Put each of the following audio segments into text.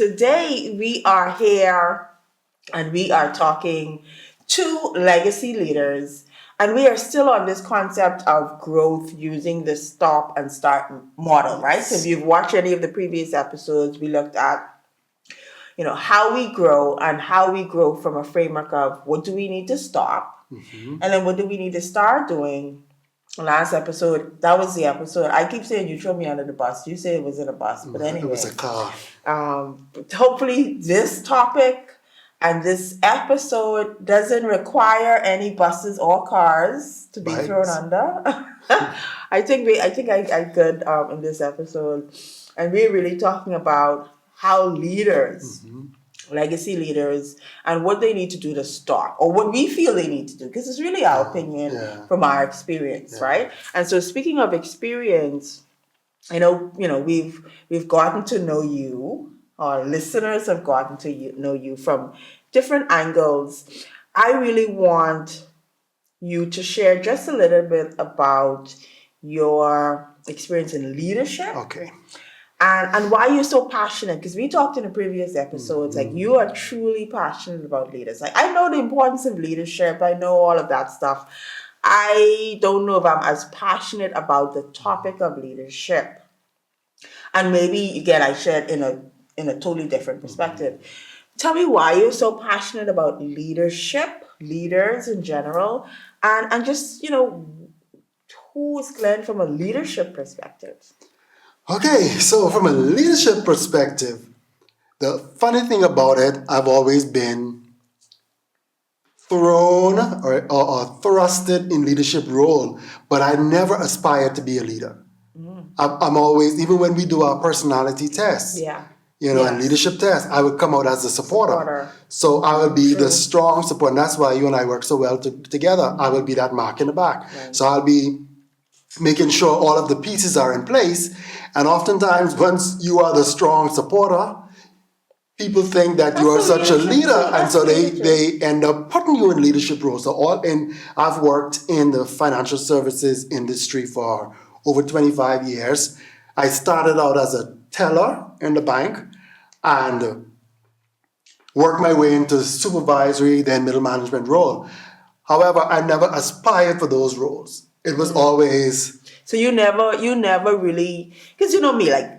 today we are here and we are talking to legacy leaders. And we are still on this concept of growth using the stop and start model, right? So if you've watched any of the previous episodes, we looked at how we grow and how we grow from a framework of what do we need to stop and then what do we need to start doing. Last episode, that was the episode. I keep saying you throw me under the bus. You say it was in a bus, but anyway. It was a car. Hopefully this topic and this episode doesn't require any buses or cars to be thrown under. I think I could in this episode. And we're really talking about how leaders, legacy leaders, and what they need to do to start, or what we feel they need to do, because it's really our opinion from our experience, right? And so, speaking of experience, we've gotten to know you. Our listeners have gotten to know you from different angles. I really want you to share just a little bit about your experience in leadership. Okay. And why you're so passionate, because we talked in the previous episodes, like you are truly passionate about leaders. Like I know the importance of leadership. I know all of that stuff. I don't know if I'm as passionate about the topic of leadership. And maybe, again, I shared in a totally different perspective. Tell me why you're so passionate about leadership, leaders in general, and just, who is Glen from a leadership perspective? Okay, so from a leadership perspective, the funny thing about it, I've always been thrown or thrusted in leadership role, but I never aspired to be a leader. I'm always, even when we do our personality tests, and leadership tests, I would come out as a supporter. So I would be the strong support, and that's why you and I work so well together. I will be that mark in the back. Right. So I'll be making sure all of the pieces are in place. And oftentimes, once you are the strong supporter, people think that you are such a leader, and so they end up putting you in leadership roles. So I've worked in the financial services industry for over 25 years. I started out as a teller in the bank and worked my way into supervisory, then middle management role. However, I never aspired for those roles. It was always... So you never really, because you know me, like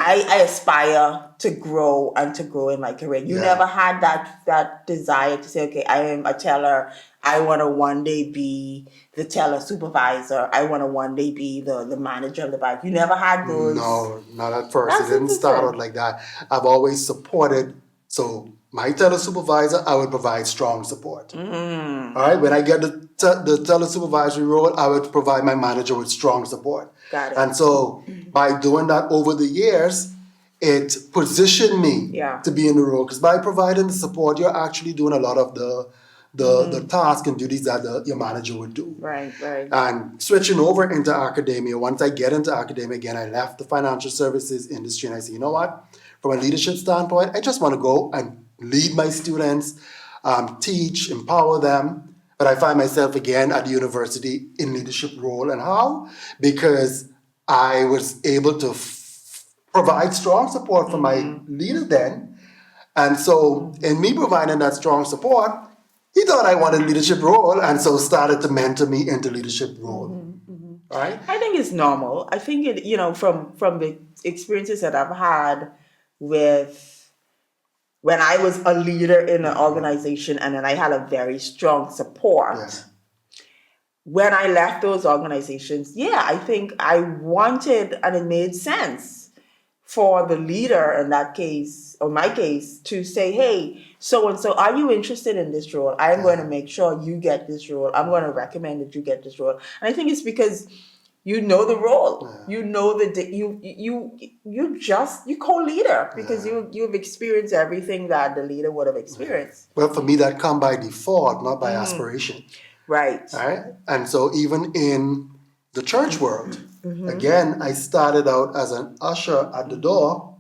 I aspire to grow in my career. You never had that desire to say, okay, I am a teller. I want to one day be the teller supervisor. I want to one day be the manager of the bank. You never had those? No, not at first. It didn't start out like that. I've always supported. So my teller supervisor, I would provide strong support. All right. When I get the teller supervisory role, I would provide my manager with strong support. Got it. And so by doing that over the years, it positioned me to be in the role. Because by providing the support, you're actually doing a lot of the tasks and duties that your manager would do. Right. And switching over into academia, once I get into academia again, I left the financial services industry and I said, you know what? From a leadership standpoint, I just want to go and lead my students, teach, empower them. But I find myself again at the university in leadership role. And how? Because I was able to provide strong support for my leader then. And so in me providing that strong support, he thought I wanted a leadership role, and so started to mentor me into leadership role. Right? I think it's normal. I think it, from the experiences that I've had with when I was a leader in an organization and then I had a very strong support. Yes. When I left those organizations, I think I wanted, and it made sense for the leader in that case, or my case, to say, hey, so-and-so, are you interested in this role? I'm going to make sure you get this role. I'm going to recommend that you get this role. And I think it's because you know the role. You know you co-leader because you've experienced everything that the leader would have experienced. Well, for me, that come by default, not by aspiration. Right. And so even in the church world, again, I started out as an usher at the door,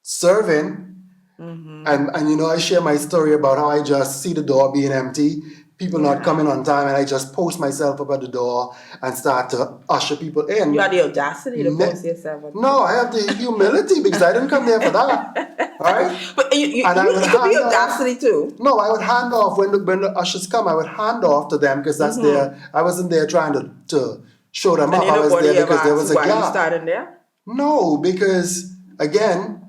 serving. And I share my story about how I just see the door being empty, people not coming on time, and I just post myself up at the door and start to usher people in. You had the audacity to post yourself. No, I have the humility because I didn't come there for that. All right? But you it could be audacity too. No, I would hand off when the ushers come. I would hand off to them because that's their. I wasn't there trying to show them up. I was there because there was a gap. Why you started there? No, because again,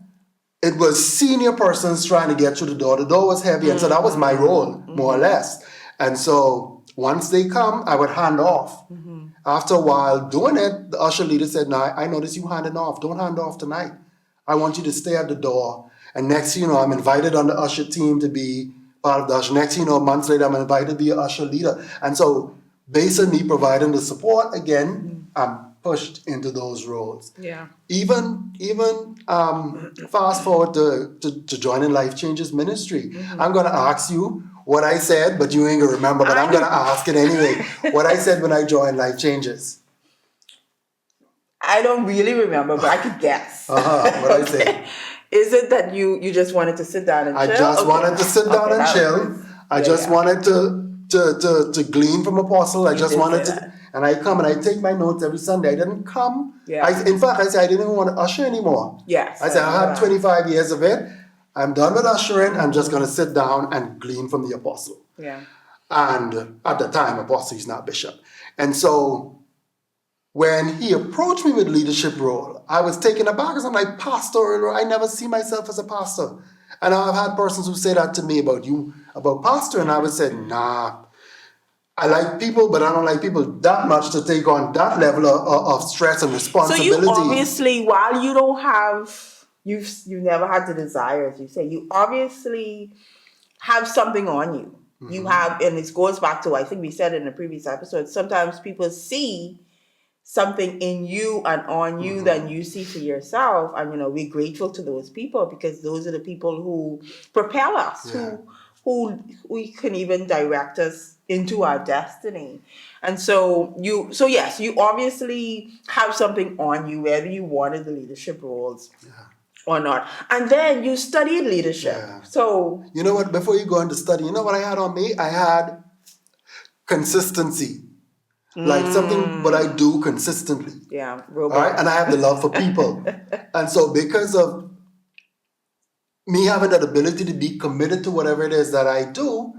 it was senior persons trying to get through the door. The door was heavy, and so that was my role, more or less. And so once they come, I would hand off. After a while doing it, the usher leader said, "No, I noticed you handing off. Don't hand off tonight. I want you to stay at the door." And next thing you know, I'm invited on the usher team to be part of the usher. Next thing you know, months later, I'm invited to be an usher leader. And so based on me providing the support, again, I'm pushed into those roles. Yeah. Even fast forward to joining Life Changes Ministry. I'm going to ask you what I said, but you ain't going to remember, but I'm going to ask it anyway. What I said when I joined Life Changes. I don't really remember, but I could guess. What I say. Is it that you just wanted to sit down and chill? I just wanted to sit down and chill. I just wanted to glean from Apostle. I just wanted to, and I come and I take my notes every Sunday. I didn't come. Yeah. In fact, I said I didn't even want to usher anymore. Yes. I said I had 25 years of it. I'm done with ushering. I'm just going to sit down and glean from the Apostle. Yeah. And at the time, Apostle is not bishop. And so when he approached me with leadership role, I was taken aback because I'm like, pastor, I never see myself as a pastor. And I've had persons who say that to me about pastor, and I would say, nah, I like people, but I don't like people that much to take on that level of stress and responsibility. So you obviously, while you don't have, you've never had the desire, as you say, you obviously have something on you. You have, and it goes back to, I think we said in the previous episode, sometimes people see something in you and on you than you see for yourself. And, we're grateful to those people because those are the people who propel us, who can even direct us into our destiny. And so yes, you obviously have something on you, whether you wanted the leadership roles or not. And then you studied leadership. Yeah. So, you know what, before you go into study, you know what I had on me? I had consistency. Like something what I do consistently. Yeah. All right? And I have the love for people. And so because of me having that ability to be committed to whatever it is that I do,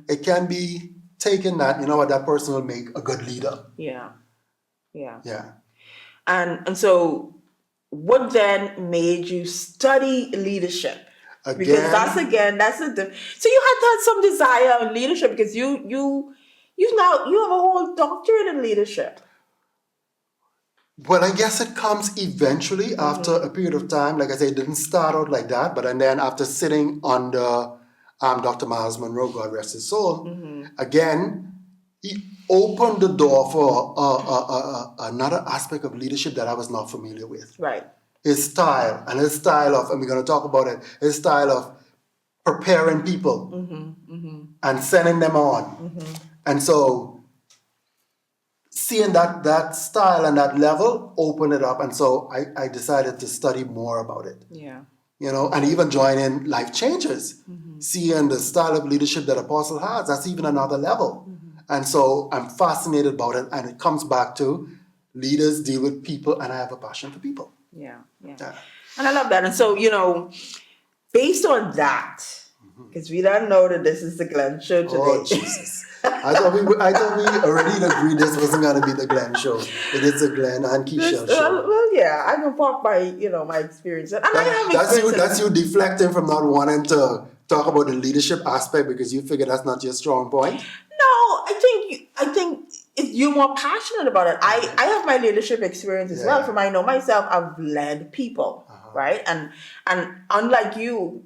it can be taken that, that person will make a good leader. Yeah. Yeah. Yeah. And so what then made you study leadership? Again, because that's so you had to have some desire in leadership because you have a whole doctorate in leadership. Well, I guess it comes eventually after a period of time. Like I said, it didn't start out like that. But and then after sitting under Dr. Miles Monroe, God rest his soul, again, he opened the door for another aspect of leadership that I was not familiar with. Right. His style and we're going to talk about it, his style of preparing people and sending them on. And so seeing that style and that level opened it up. And so I decided to study more about it. Yeah. And even joining Life Changes. Seeing the style of leadership that Apostle has, that's even another level. And so I'm fascinated about it. And it comes back to leaders deal with people, and I have a passion for people. Yeah. And I love that. And so, based on that, because we don't know that this is the Glen show today. Oh, Jesus. I thought we already agreed this wasn't going to be the Glen show. It is the Glen and Keshelle show. Well, yeah, I can talk by, my experience. And I have experience. That's you deflecting from not wanting to talk about the leadership aspect because you figure that's not your strong point. No, I think you're more passionate about it. I have my leadership experience as well. From I know myself, I've led people. Right? And unlike you,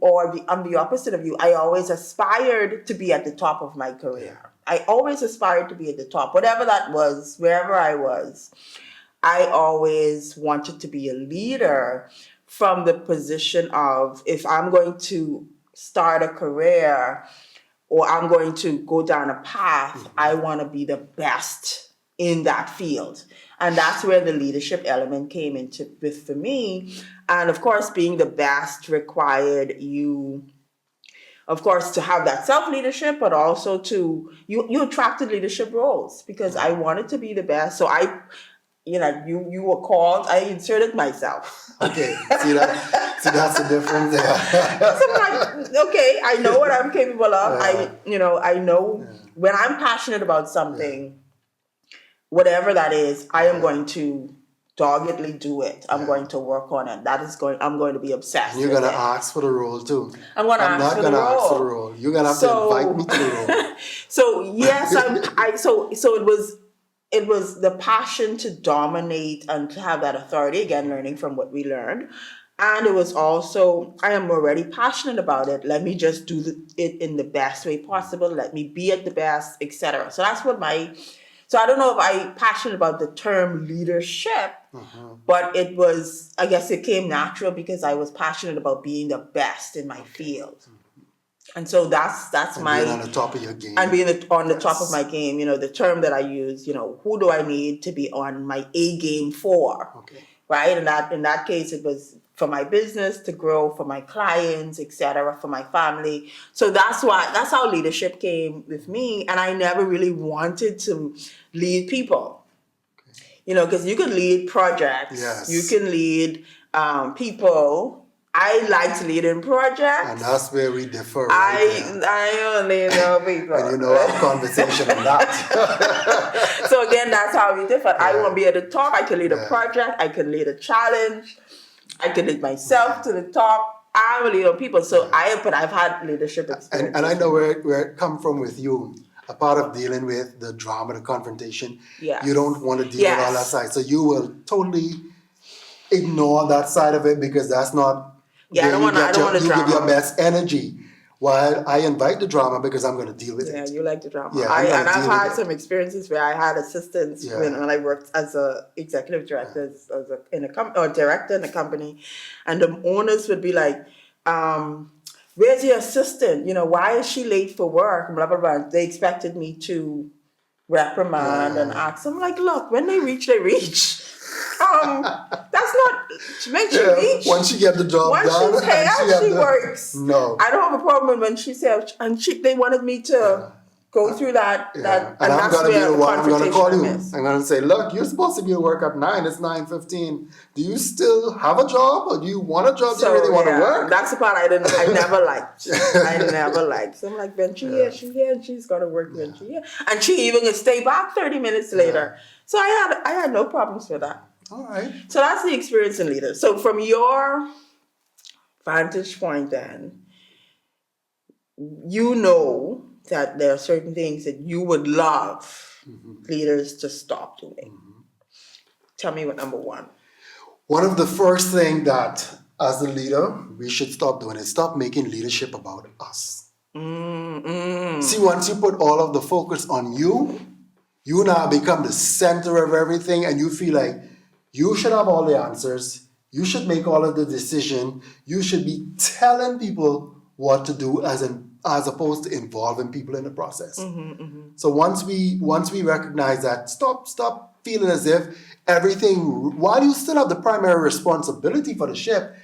I'm the opposite of you, I always aspired to be at the top of my career. I always aspired to be at the top, whatever that was, wherever I was. I always wanted to be a leader from the position of, if I'm going to start a career or I'm going to go down a path, I want to be the best in that field. And that's where the leadership element came into with for me. And of course, being the best required you, of course, to have that self-leadership, but also you attracted leadership roles because I wanted to be the best. So you were called, I inserted myself. Okay, see that's the difference there. So I'm like, okay, I know what I'm capable of. I know when I'm passionate about something, whatever that is, I am going to doggedly do it. I'm going to work on it. I'm going to be obsessed. And you're going to ask for the role too. I'm going to ask for the role. Ask for the role. You're going to have to invite me to the role. So yes, so it was the passion to dominate and to have that authority, again, learning from what we learned. And it was also, I am already passionate about it. Let me just do it in the best way possible. Let me be at the best, etc. So that's what so I don't know if I'm passionate about the term leadership, but it was, I guess it came natural because I was passionate about being the best in my field. And so that's my... being on the top of your game. And being on the top of my game, the term that I use, who do I need to be on my A game for? Okay. Right? And in that case, it was for my business to grow, for my clients, etc., for my family. So that's how leadership came with me. And I never really wanted to lead people. Okay. Because you can lead projects. Yes. You can lead people. I like to lead in projects. And that's where we differ. I only know people. And our conversation on that. So again, that's how we differ. I want to be at the top. I can lead a project. I can lead a challenge. I can lead myself to the top. I'm a leader of people. So I've had leadership experience. And I know where it come from with you. A part of dealing with the drama, the confrontation. Yes. You don't want to deal with all that side. So you will totally ignore that side of it because that's not... I don't want to you give your best energy. While I invite the drama because I'm going to deal with it. Yeah, you like the drama. Yeah, I've had some experiences where I had assistants when I worked as an executive director, or director in a company, and the owners would be like, "Where's your assistant? Why is she late for work?" Blah blah blah. They expected me to reprimand and ask. I'm like, "Look, when they reach, they reach." That's not when she reach. Once she get the job done, she's here, she works. No, I don't have a problem when she said, and they wanted me to go through that. And I'm going to be the one. I'm going to call you. I'm going to say, look, you're supposed to be at work at 9. It's 9:15. Do you still have a job, or do you want a job? Do you really want to work? That's the part I never liked. I never liked. So I'm like, when she here, and she's got to work when she here, and she even can stay back 30 minutes later. So I had no problems with that. All right. So that's the experience in leaders. So from your vantage point then, that there are certain things that you would love leaders to stop doing. Tell me what number one. One of the first things that as a leader we should stop doing is stop making leadership about us. See, once you put all of the focus on you now become the center of everything, and you feel like you should have all the answers. You should make all of the decision. You should be telling people what to do as opposed to involving people in the process. So once we recognize that, stop feeling as if everything, while you still have the primary responsibility for the ship,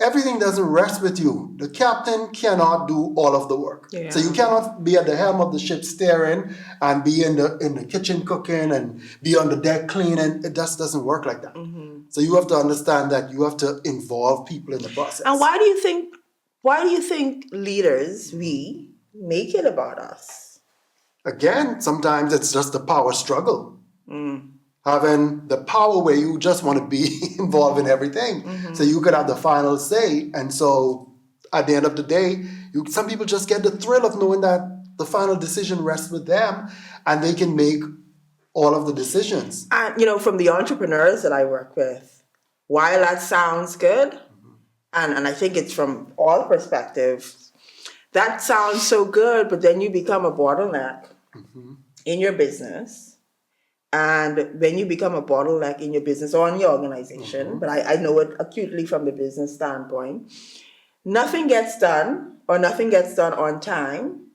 everything doesn't rest with you. The captain cannot do all of the work. Yeah. So you cannot be at the helm of the ship steering and be in the kitchen cooking and be on the deck cleaning. It just doesn't work like that. So you have to understand that you have to involve people in the process. And why do you think leaders, we, make it about us? Again, sometimes it's just the power struggle. Having the power where you just want to be involved in everything. So you could have the final say. And so at the end of the day, some people just get the thrill of knowing that the final decision rests with them and they can make all of the decisions. And, from the entrepreneurs that I work with, while that sounds good, and I think it's from all perspectives, that sounds so good, but then you become a bottleneck in your business. And when you become a bottleneck in your business or in your organization, but I know it acutely from the business standpoint, nothing gets done on time,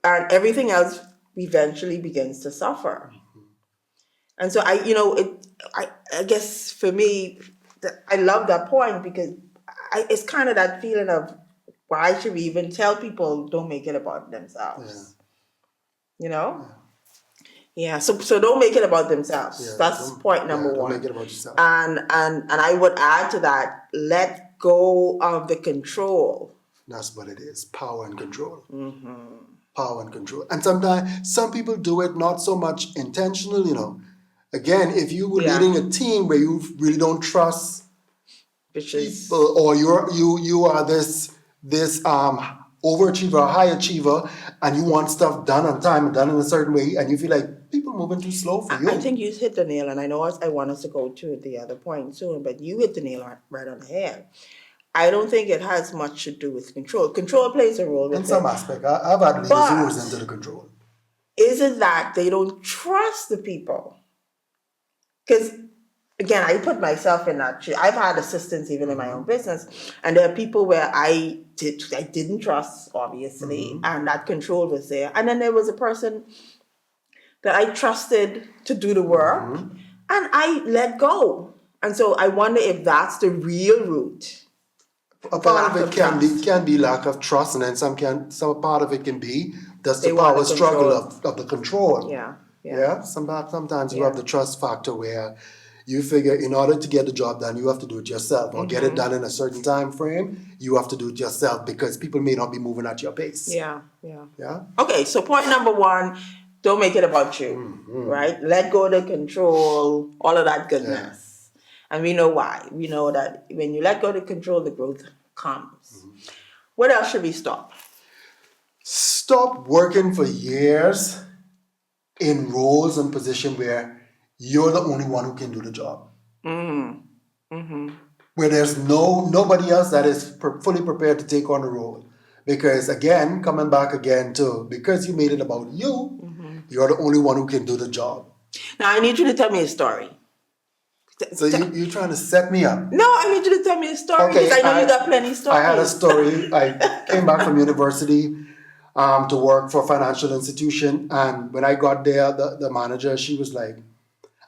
and everything else eventually begins to suffer. And so I guess for me, I love that point because it's kind of that feeling of why should we even tell people don't make it about themselves? Yeah, so don't make it about themselves. Yeah, That's point number don't one. make it about yourself. And I would add to that, let go of the control. That's what it is, power and control. Power and control. And sometimes some people do it not so much intentional, Again, if you were leading a team where you really don't trust people, or you are this overachiever or high achiever, and you want stuff done on time and done in a certain way, and you feel like people moving too slow for you. I think you hit the nail, and I know I want us to go to the other point soon, but you hit the nail right on the head. I don't think it has much to do with control. Control plays a role in some aspect. I've had leaders who was into the control. Is it that they don't trust the people? Because again, I put myself in that. I've had assistants even in my own business, and there are people where I didn't trust, obviously, and that control was there. And then there was a person that I trusted to do the work, and I let go. And so I wonder if that's the real root. A part of it can be lack of trust, and then some part of it can be that's the power struggle of the control. Yeah. Sometimes you have the trust factor where you figure in order to get the job done, you have to do it yourself, or get it done in a certain time frame. You have to do it yourself because people may not be moving at your pace. Yeah. Okay, so point number one: don't make it about you, right? Let go of the control, all of that goodness. And we know why. We know that when you let go of the control, the growth comes. What else should we stop? Stop working for years in roles and positions where you're the only one who can do the job. Where there's nobody else that is fully prepared to take on the role. Because again, coming back again to, because you made it about you, you're the only one who can do the job. Now I need you to tell me a story. So you're trying to set me up? No, I need you to tell me a story because I know you got plenty of stories. I had a story. I came back from university to work for a financial institution, and when I got there, the manager, she was like,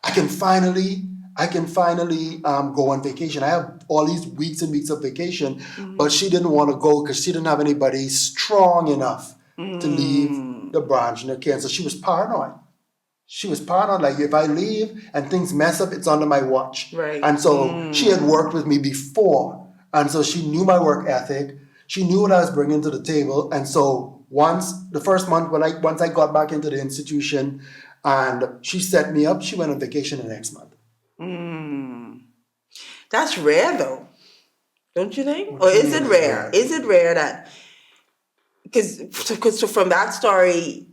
I can finally go on vacation. I have all these weeks and weeks of vacation, but she didn't want to go because she didn't have anybody strong enough to leave the branch in her care. So she was paranoid. Like, if I leave and things mess up, it's under my watch. Right. And so she had worked with me before. And so she knew my work ethic. She knew what I was bringing to the table. And so the first month, once I got back into the institution and she set me up, she went on vacation the next month. That's rare, though. Don't you think? Or is it rare? Is it rare that... Because from that story...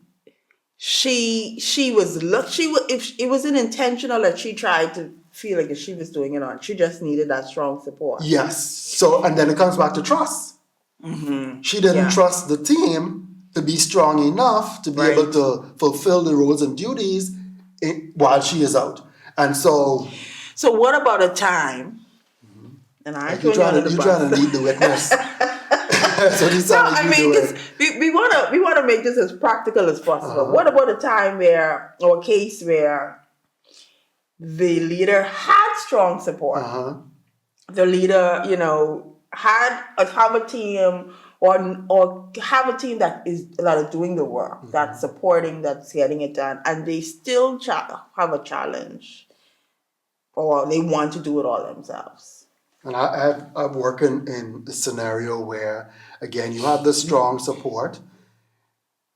She was if it wasn't intentional that she tried to feel like if she was doing it on, she just needed that strong support. Yes. So, and then it comes back to trust. She didn't trust the team to be strong enough to be able to fulfill the roles and duties while she is out. And so what about a time? And you're trying to lead the witness. we want to make this as practical as possible. What about a time or a case where the leader had strong support? The leader, have a team or have a team that is doing the work, that's supporting, that's getting it done, and they still have a challenge, or they want to do it all themselves. And I've worked in a scenario where, again, you have the strong support,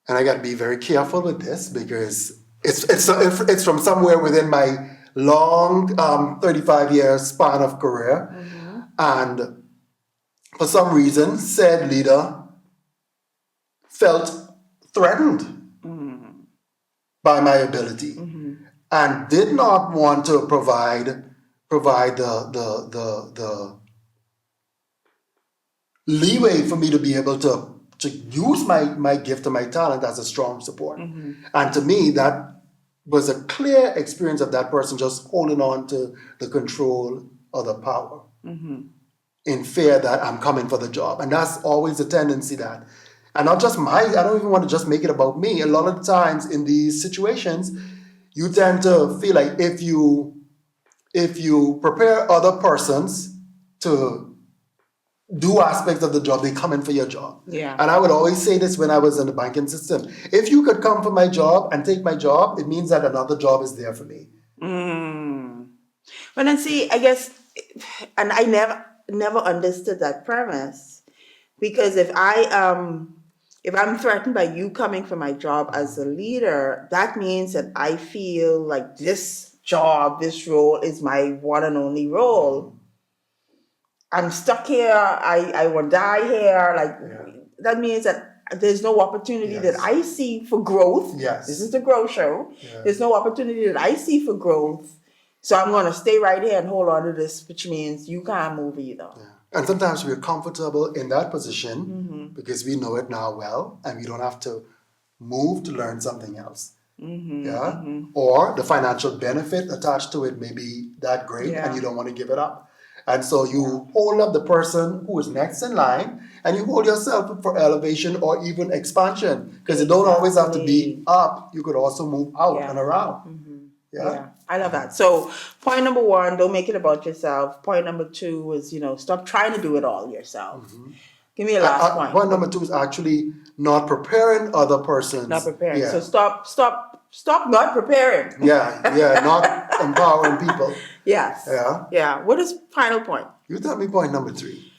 and I got to be very careful with this because it's from somewhere within my long 35-year span of career, and for some reason, said leader felt threatened by my ability and did not want to provide the leeway for me to be able to use my gift and my talent as a strong support. And to me, that was a clear experience of that person just holding on to the control or the power in fear that I'm coming for the job. And that's always a tendency that, and not just I don't even want to just make it about me. A lot of the times in these situations, you tend to feel like if you prepare other persons to do aspects of the job, they come in for your job. Yeah. And I would always say this when I was in the banking system. If you could come for my job and take my job, it means that another job is there for me. But then see, I guess, and I never understood that premise, because if I'm threatened by you coming for my job as a leader, that means that I feel like this job, this role is my one and only role. I'm stuck here. I will die here. That means that there's no opportunity that I see for growth. Yes. This is the growth show. Yeah. There's no opportunity that I see for growth. So I'm going to stay right here and hold on to this, which means you can't move either. Yeah. And sometimes we're comfortable in that position because we know it now well, and we don't have to move to learn something else. Or the financial benefit attached to it may be that great, and you don't want to give it up. And so you hold up the person who is next in line, and you hold yourself up for elevation or even expansion, because you don't always have to be up. You could also move out and around. Yeah, I love that. So point number 1, don't make it about yourself. Point number 2 is, stop trying to do it all yourself. Give me a last point. Point number 2 is actually not preparing other persons. Not preparing. Yeah. So stop not preparing. Not empowering people. Yes. Yeah. What is final point? You tell me point number 3.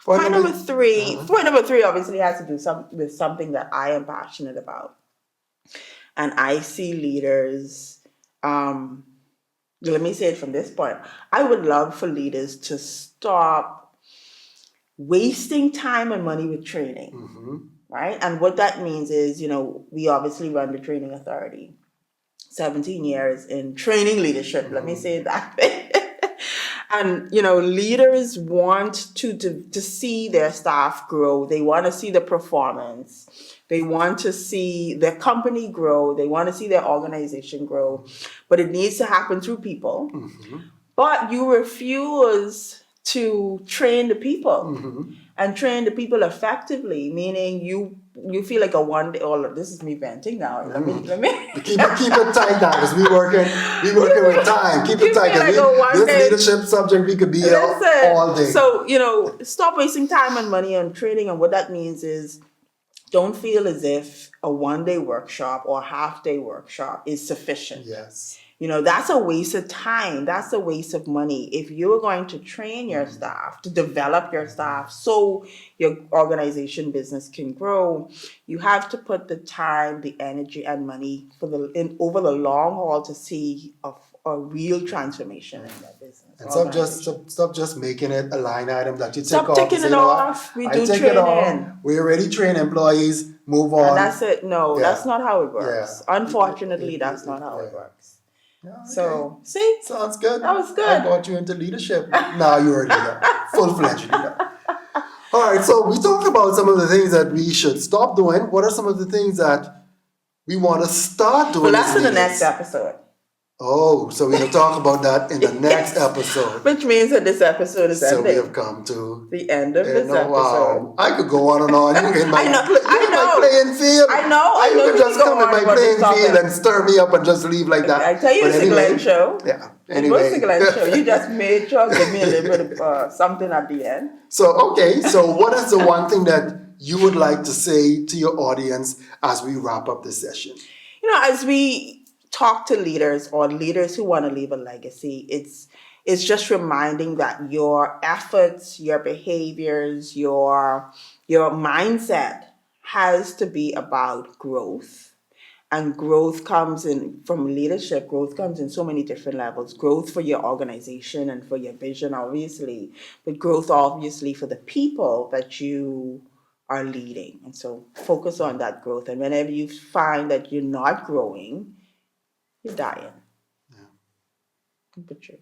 Point number 3. Point number 3 obviously has to do with something that I am passionate about. And I see leaders, let me say it from this point. I would love for leaders to stop wasting time and money with training, right? And what that means is, we obviously run the training authority. 17 years in training leadership, let me say it that way. And, leaders want to see their staff grow. They want to see the performance. They want to see their company grow. They want to see their organization grow. But it needs to happen through people. But you refuse to train the people and train the people effectively, meaning you feel like a one day. Oh, this is me venting now. Let me keep it tight now, because we working with time. Keep it tight, because this leadership subject we could be all day. So stop wasting time and money on training, and what that means is, don't feel as if a one-day workshop or half-day workshop is sufficient. Yes. That's a waste of time. That's a waste of money. If you're going to train your staff, to develop your staff so your organization business can grow, you have to put the time, the energy, and money over the long haul to see a real transformation in that business. And stop just making it a line item that you take off. Stop taking it off. We do training. We already train employees. Move on. And that's it. No, that's not how it works. Yeah. Unfortunately, that's not how it works. Yeah, okay. So, see? Sounds good. That was good. I brought you into leadership. Now you're a leader. Full-fledged leader. All right, so we talked about some of the things that we should stop doing. What are some of the things that we want to start doing? Well, that's in the next episode. Oh, so we'll talk about that in the next episode. Which means that this episode is ending. So we have come to the end of this episode. Wow. I could go on and on. You in my, I know. my playing field. I know. You can just come in my playing field and stir me up and just leave like that. I tell you, it's a Glen show. Yeah. Anyway. It was a Glen show. You just made sure to give me a little bit of something at the end. So what is the one thing that you would like to say to your audience as we wrap up this session? As we talk to leaders or leaders who want to leave a legacy, it's just reminding that your efforts, your behaviors, your mindset has to be about growth. And growth comes from leadership. Growth comes in so many different levels. Growth for your organization and for your vision, obviously, but growth obviously for the people that you are leading. And so focus on that growth. And whenever you find that you're not growing, you're dying. Yeah. But true.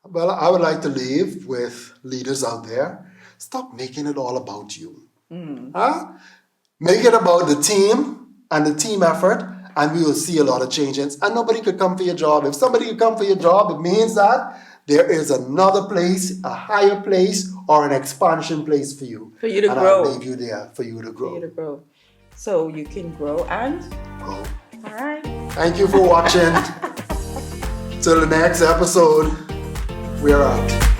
Well, I would like to leave with leaders out there. Stop making it all about you. Make it about the team and the team effort, and we will see a lot of changes. And nobody could come for your job. If somebody could come for your job, it means that there is another place, a higher place, or an expansion place for you. For you to grow. I'll leave you there for you to grow. For you to grow. So you can grow and grow. All right. Thank you for watching. Till the next episode, we're out.